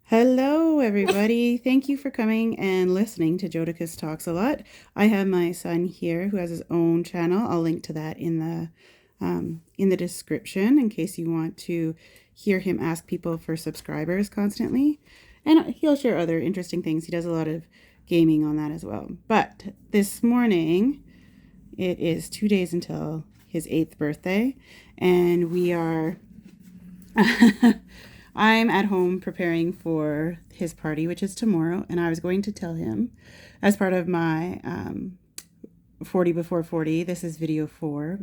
Hello, everybody. Thank you for coming and listening to Jodicus Talks a Lot. I have my son here who has his own channel. I'll link to that in the description in case you want to hear him ask people for subscribers constantly. And he'll share other interesting things. He does a lot of gaming on that as well. But this morning, it is 2 days until his 8th birthday, and we are I'm at home preparing for his party, which is tomorrow, and I was going to tell him as part of my 40 before 40, this is video 4,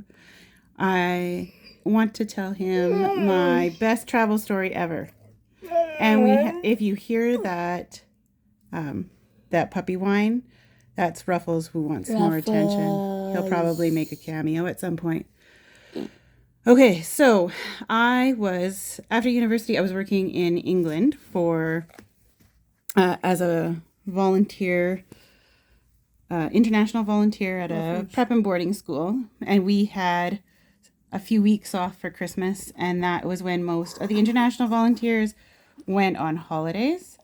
I want to tell him my best travel story ever. And if you hear that that puppy whine, that's Ruffles who wants more attention. He'll probably make a cameo at some point. Okay, so after university, I was working in England as a volunteer, international volunteer at a prep and boarding school. And we had a few weeks off for Christmas, and that was when most of the international volunteers went on holidays.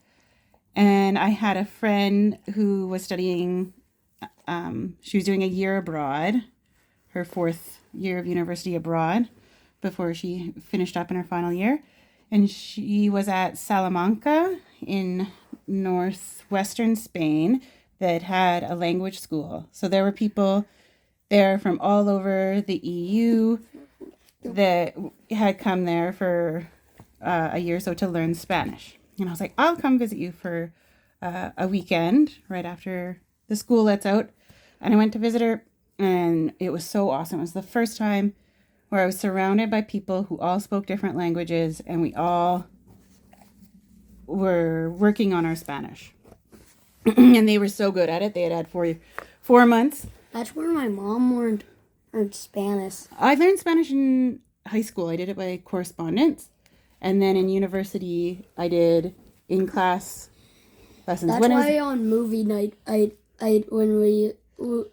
And I had a friend who was studying, she was doing a year abroad, her 4th year of university abroad before she finished up in her final year. And she was at Salamanca in northwestern Spain that had a language school. So there were people there from all over the EU that had come there for a year or so to learn Spanish. And I was like, I'll come visit you for a weekend right after the school lets out. And I went to visit her. And it was so awesome. It was the first time where I was surrounded by people who all spoke different languages, and we all were working on our Spanish. And they were so good at it. They had 4 months. That's where my mom learned Spanish. I learned Spanish in high school. I did it by correspondence. And then in university, I did in-class lessons. That's why on movie night, when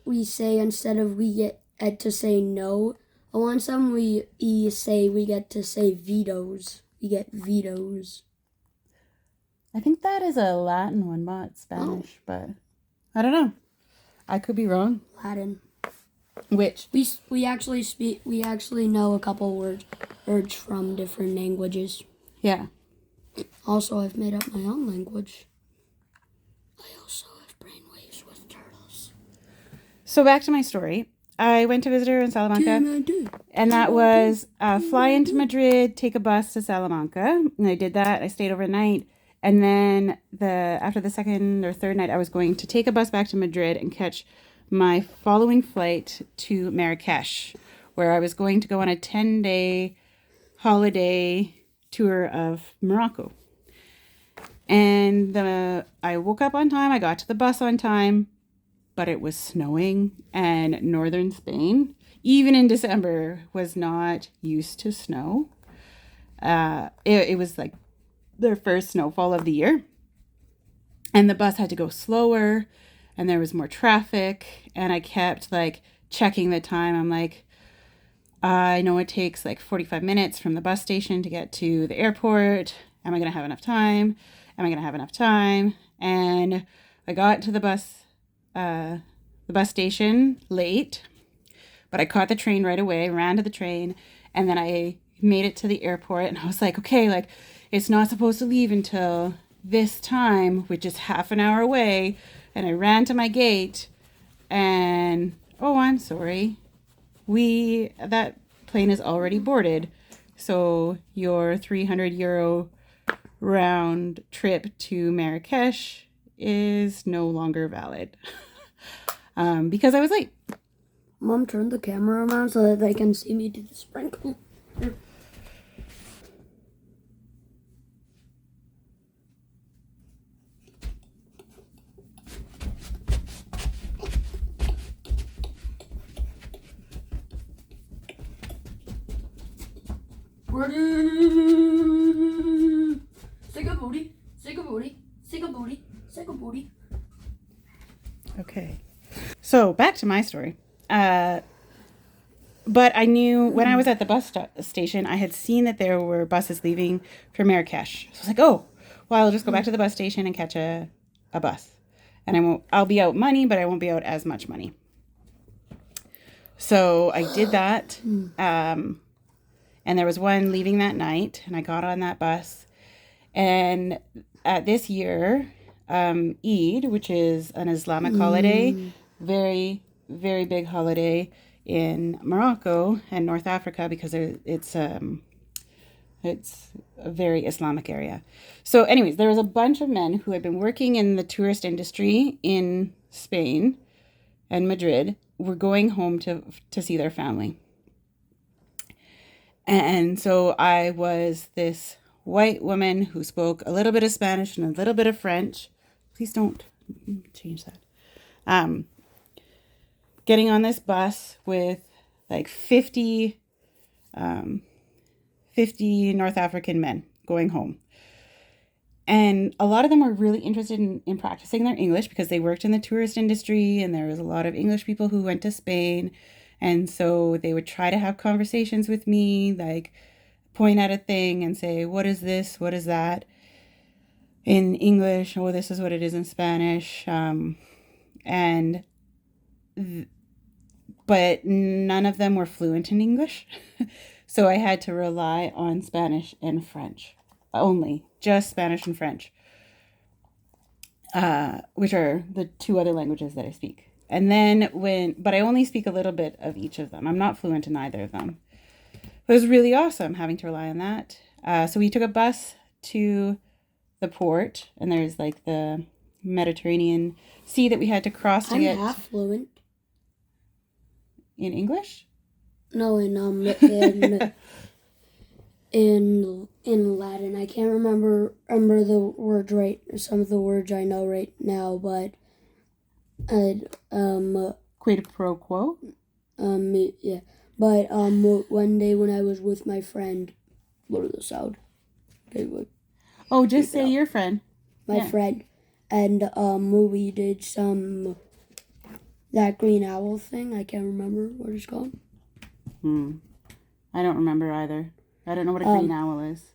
we say, instead of we get to say no on some, we get to say vetoes. We get vetoes. I think that is a Latin one, not Spanish, but I don't know. I could be wrong. Latin. Which we actually know a couple words from different languages. Yeah. Also, I've made up my own language. I also have brainwaves with turtles. So back to my story. I went to visit her in Salamanca, and that was fly into Madrid, take a bus to Salamanca, and I did that. I stayed overnight, and then after the second or third night, I was going to take a bus back to Madrid and catch my following flight to Marrakesh, where I was going to go on a 10-day holiday tour of Morocco. And I woke up on time, I got to the bus on time, but it was snowing, and northern Spain, even in December, was not used to snow. It was like their first snowfall of the year, and the bus had to go slower, and there was more traffic, and I kept checking the time. I'm like, I know it takes 45 minutes from the bus station to get to the airport. Am I going to have enough time? And I got to the bus station late, but I caught the train right away, ran to the train, and then I made it to the airport, and I was like, okay, it's not supposed to leave until this time, which is half an hour away. And I ran to my gate, and I'm sorry, that plane is already boarded, so your €300 round trip to Marrakesh is no longer valid. Because I was late. Mom, turn the camera around so that they can see me do the sprinkle. Sick a booty. Okay. So back to my story. But I knew when I was at the bus station, I had seen that there were buses leaving for Marrakesh. So I was like, oh, well, I'll just go back to the bus station and catch a bus. And I'll be out money, but I won't be out as much money. So I did that. And there was one leaving that night, and I got on that bus. And this year, Eid, which is an Islamic holiday, very, very big holiday in Morocco and North Africa, because it's a very Islamic area. So anyways, there was a bunch of men who had been working in the tourist industry in Spain and Madrid, were going home to see their family. And so I was this white woman who spoke a little bit of Spanish and a little bit of French. Please don't change that. Getting on this bus with like 50 North African men going home. And a lot of them were really interested in practicing their English because they worked in the tourist industry, and there was a lot of English people who went to Spain. And so they would try to have conversations with me, like point at a thing and say, what is this? What is that? In English, oh, this is what it is in Spanish. But none of them were fluent in English. So I had to rely on Spanish and French only, just Spanish and French, which are the two other languages that I speak. And then but I only speak a little bit of each of them. I'm not fluent in either of them. It was really awesome having to rely on that. So we took a bus to the port, and there's like the Mediterranean Sea that we had to cross to get. I'm half fluent. In English? No, in Latin. I can't remember the words right. Some of the words I know right now, but quid pro quo. Yeah, but one day when I was with my friend, what is the sound? Oh, just say your friend. My friend, and we did some that green owl thing. I can't remember what it's called. I don't remember either. I don't know what a green owl is.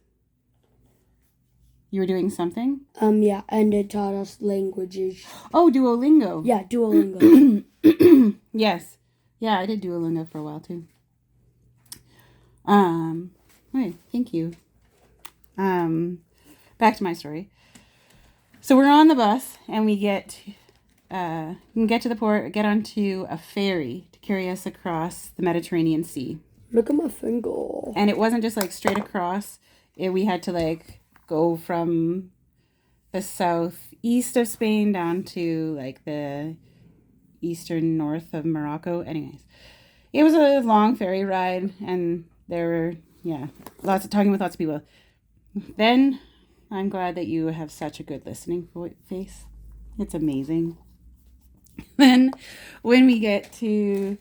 You were doing something? Yeah, and it taught us languages. Oh, Duolingo. Yeah, Duolingo. Yes. Yeah, I did Duolingo for a while too. Wait, thank you. Back to my story. So we're on the bus, and we get to the port, get onto a ferry to carry us across the Mediterranean Sea. Look at my finger. And it wasn't just like straight across. We had to like go from the southeast of Spain down to like the eastern north of Morocco. Anyways, it was a long ferry ride, and there were, talking with lots of people. Then I'm glad that you have such a good listening face. It's amazing. Then when we get to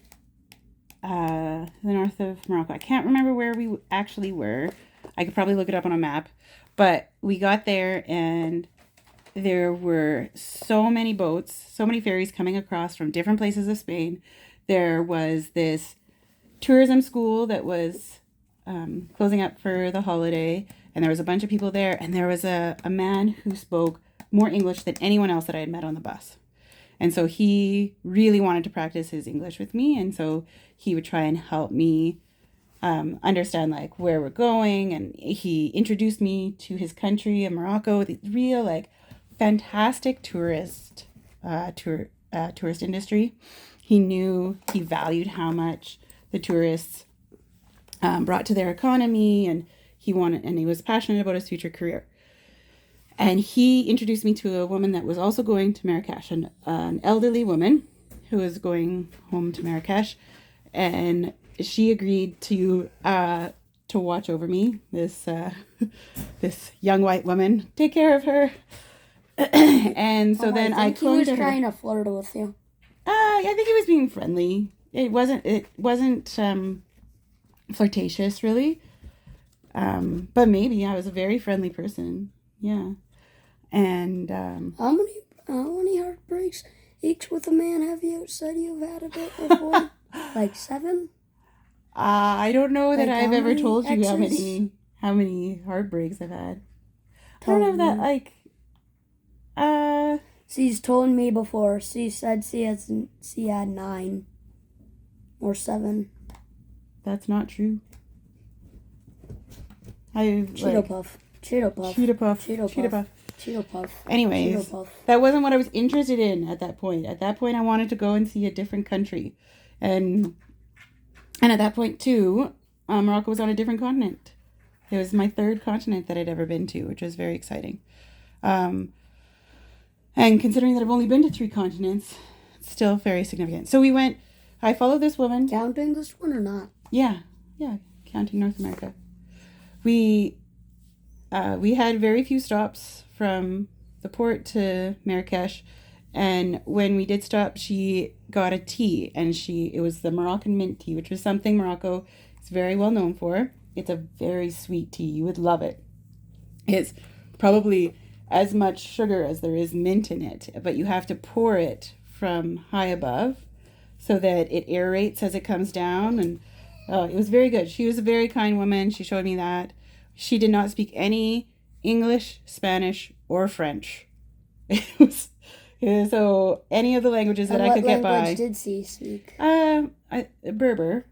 the north of Morocco, I can't remember where we actually were. I could probably look it up on a map. But we got there, and there were so many boats, so many ferries coming across from different places of Spain. There was this tourism school that was closing up for the holiday, and there was a bunch of people there, and there was a man who spoke more English than anyone else that I had met on the bus. And so he really wanted to practice his English with me, and so he would try and help me understand like where we're going, and he introduced me to his country in Morocco, the real like fantastic tourist industry. He valued how much the tourists brought to their economy, and he was passionate about his future career. And he introduced me to a woman that was also going to Marrakesh, an elderly woman who was going home to Marrakesh, and she agreed to watch over me. This young white woman, take care of her. And so then I cloned her. He was trying to flirt with you. I think he was being friendly. It wasn't flirtatious, really. But maybe I was a very friendly person. Yeah. And how many heartbreaks each with a man have you said you've had a bit before? Like 7? I don't know that I've ever told you exes? how many heartbreaks I've had. I don't have that, like, She's told me before. She said she had 9 or 7. That's not true. Cheeto Puff. Anyways, Cheeto Puff. that wasn't what I was interested in at that point. At that point, I wanted to go and see a different country. And at that point, too, Morocco was on a different continent. It was my 3rd continent that I'd ever been to, which was very exciting. And considering that I've only been to 3 continents, it's still very significant. So I followed this woman. Counting this one or not? Yeah, counting North America. We had very few stops from the port to Marrakesh, and when we did stop, she got a tea, and it was the Moroccan mint tea, which was something Morocco is very well known for. It's a very sweet tea. You would love it. It's probably as much sugar as there is mint in it, but you have to pour it from high above so that it aerates as it comes down. And it was very good. She was a very kind woman. She showed me that. She did not speak any English, Spanish, or French. So any of the languages that I could get by. What language did she speak? Berber,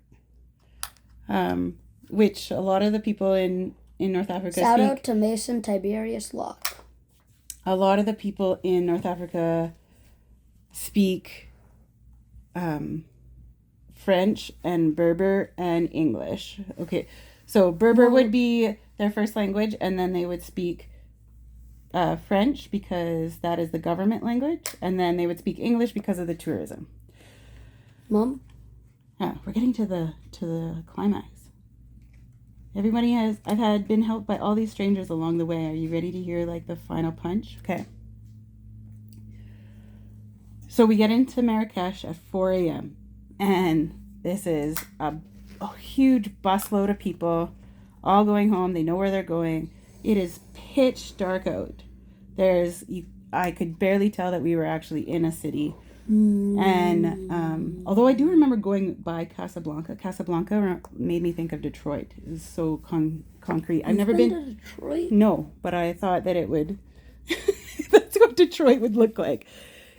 which a lot of the people in North Africa Shout out to Mason Tiberius Locke. A lot of the people in North Africa speak French and Berber and English. Okay, so Berber would be their first language, and then they would speak French because that is the government language, and then they would speak English because of the tourism. Mom? Yeah, we're getting to the climax. I've been helped by all these strangers along the way. Are you ready to hear like the final punch? Okay. So we get into Marrakesh at 4 a.m. and this is a huge busload of people all going home. They know where they're going. It is pitch dark out. I could barely tell that we were actually in a city. And although I do remember going by Casablanca made me think of Detroit. It was so concrete. I've never been to Detroit. No, but I thought that it would. That's what Detroit would look like.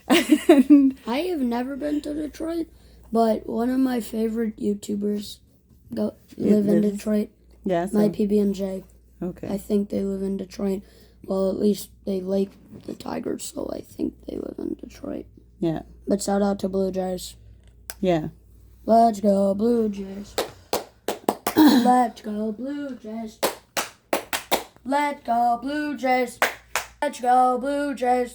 And I have never been to Detroit, but one of my favorite YouTubers live in Detroit. Yeah, my PB&J. Okay. I think they live in Detroit. Well, at least they like the Tigers, so I think they live in Detroit. Yeah. But shout out to Blue Jays. Yeah. Let's go Blue Jays. Let's go Blue Jays. Let's go Blue Jays. Let's go Blue Jays.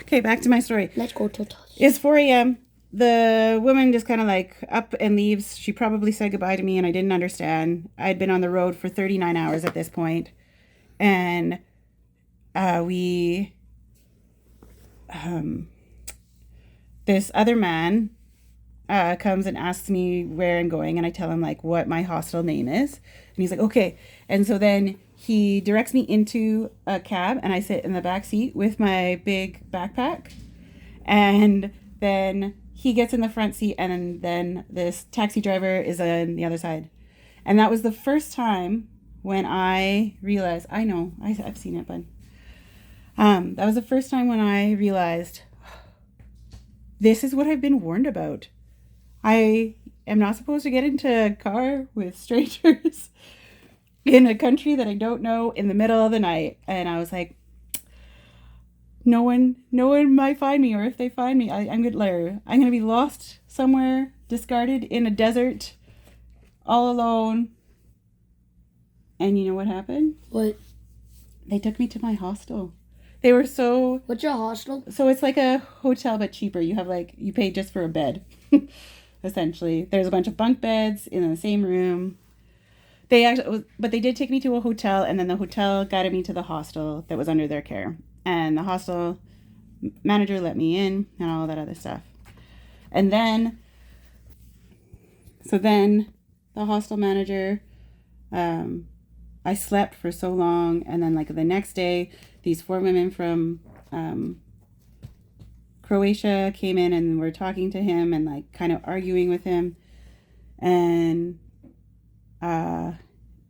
Okay, back to my story. Let's go Turtles. It's 4 a.m. The woman just kind of like up and leaves. She probably said goodbye to me and I didn't understand. I'd been on the road for 39 hours at this point. And this other man comes and asks me where I'm going, and I tell him like what my hostel name is, and he's like, okay. And so then he directs me into a cab, and I sit in the back seat with my big backpack, and then he gets in the front seat, and then this taxi driver is on the other side. And that was the first time when I realized, I know, I've seen it, but that was the first time when I realized this is what I've been warned about. I am not supposed to get into a car with strangers in a country that I don't know in the middle of the night. And I was like, no one might find me, or if they find me, I'm gonna be lost somewhere, discarded in a desert, all alone. And you know what happened? What? They took me to my hostel. They were so... What's your hostel? So it's like a hotel, but cheaper. You have like, you pay just for a bed, essentially. There's a bunch of bunk beds in the same room. But they did take me to a hotel, and then the hotel guided me to the hostel that was under their care. And the hostel manager let me in and all that other stuff. And then, the hostel manager, I slept for so long, and then like the next day, these 4 women from Croatia came in and were talking to him and like kind of arguing with him, and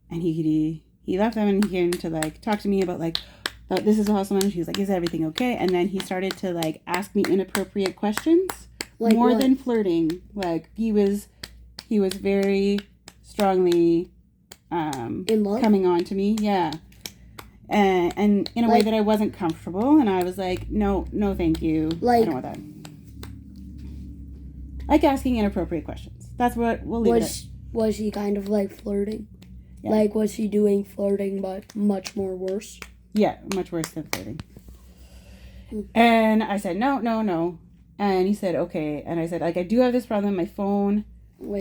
he he left them and he came to like talk to me about like, oh, this is a hostel manager. He was like, is everything okay? And then he started to like ask me inappropriate questions, like more what? Than flirting. Like he was very strongly in love? Coming on to me, yeah. And in a way that I wasn't comfortable, and I was like, no, thank you. Like, I don't want that. Like asking inappropriate questions. That's what we'll leave it at. Was he kind of like flirting? Yeah. Like, was he doing flirting, but much more worse? Yeah, much worse than flirting. And I said, no. And he said, okay. And I said, like, I do have this problem. My phone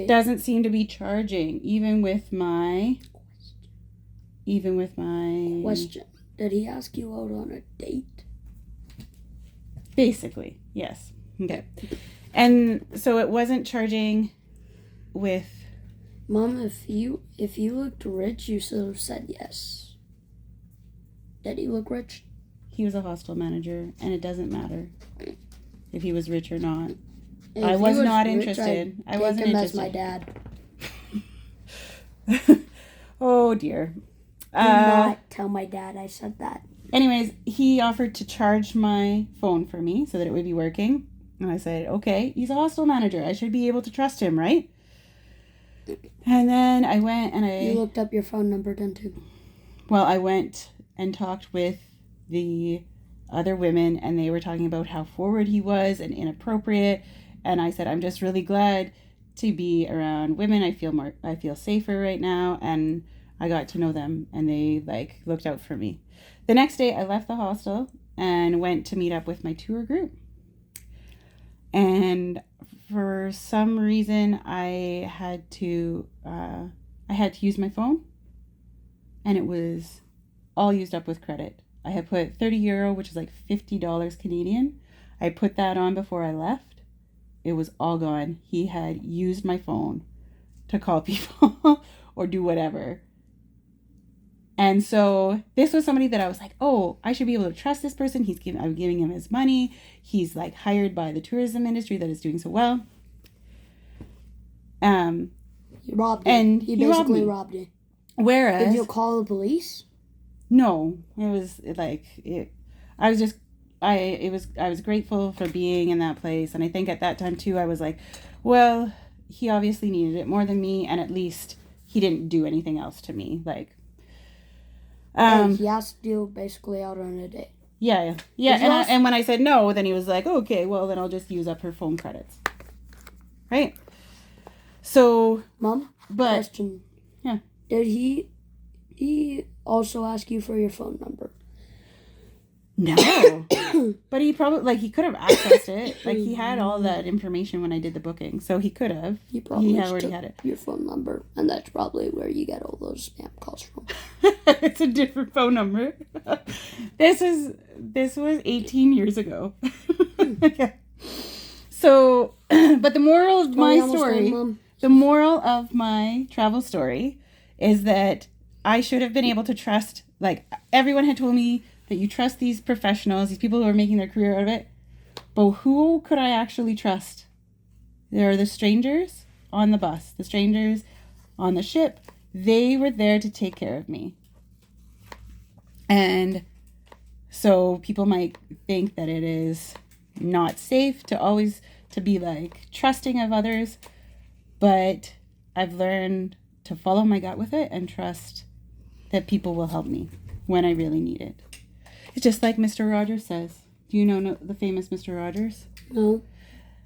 doesn't seem to be charging, even with my question. Did he ask you out on a date? Basically, yes. Okay. And so it wasn't charging with... Mom, if you looked rich, you should have said yes. Did he look rich? He was a hostel manager, and it doesn't matter if he was rich or not. I was not interested. I wasn't interested. As my dad. Oh dear. Do not tell my dad I said that. Anyways, he offered to charge my phone for me so that it would be working. And I said, okay, he's a hostel manager. I should be able to trust him, right? And then I went and You looked up your phone number then too. Well, I went and talked with the other women, and they were talking about how forward he was and inappropriate. And I said, I'm just really glad to be around women. I feel safer right now. And I got to know them, and they like looked out for me. The next day I left the hostel and went to meet up with my tour group. And for some reason I had to use my phone, and it was all used up with credit. I had put €30, which is like $50 Canadian. I put that on before I left. It was all gone. He had used my phone to call people or do whatever. And so this was somebody that I was like, oh, I should be able to trust this person. I'm giving him his money. He's like hired by the tourism industry that is doing so well. He robbed you. And he basically robbed you. Whereas, did you call the police? No, it was like it. I was grateful for being in that place, and I think at that time too, I was like, well, he obviously needed it more than me, and at least he didn't do anything else to me, like. He asked you basically out on a date. Yeah. And when I said no, then he was like, okay, well, then I'll just use up her phone credits. Right? So... Mom, question. Yeah. Did he also ask you for your phone number? No. But he probably, like, he could have accessed it. Like, he had all that information when I did the booking. So he could have. He already had it. Your phone number. And that's probably where you get all those spam calls from. It's a different phone number. This was 18 years ago. Okay. So, but the moral of my story, the moral of my travel story is that I should have been able to trust, like, everyone had told me that you trust these professionals, these people who are making their career out of it. But who could I actually trust? There are the strangers on the bus, the strangers on the ship. They were there to take care of me. And so people might think that it is not safe to be like trusting of others. But I've learned to follow my gut with it and trust that people will help me when I really need it. It's just like Mr. Rogers says. Do you know the famous Mr. Rogers? No.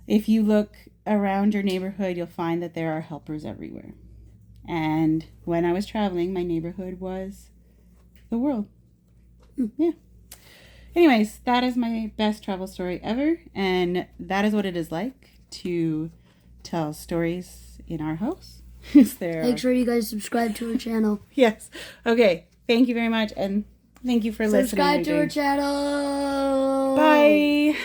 If you look around your neighborhood, you'll find that there are helpers everywhere. And when I was traveling, my neighborhood was the world. Yeah. Anyways, that is my best travel story ever. And that is what it is like to tell stories in our house. Make sure you guys subscribe to our channel. Yes. Okay. Thank you very much. And thank you for listening. Subscribe to our channel. Bye.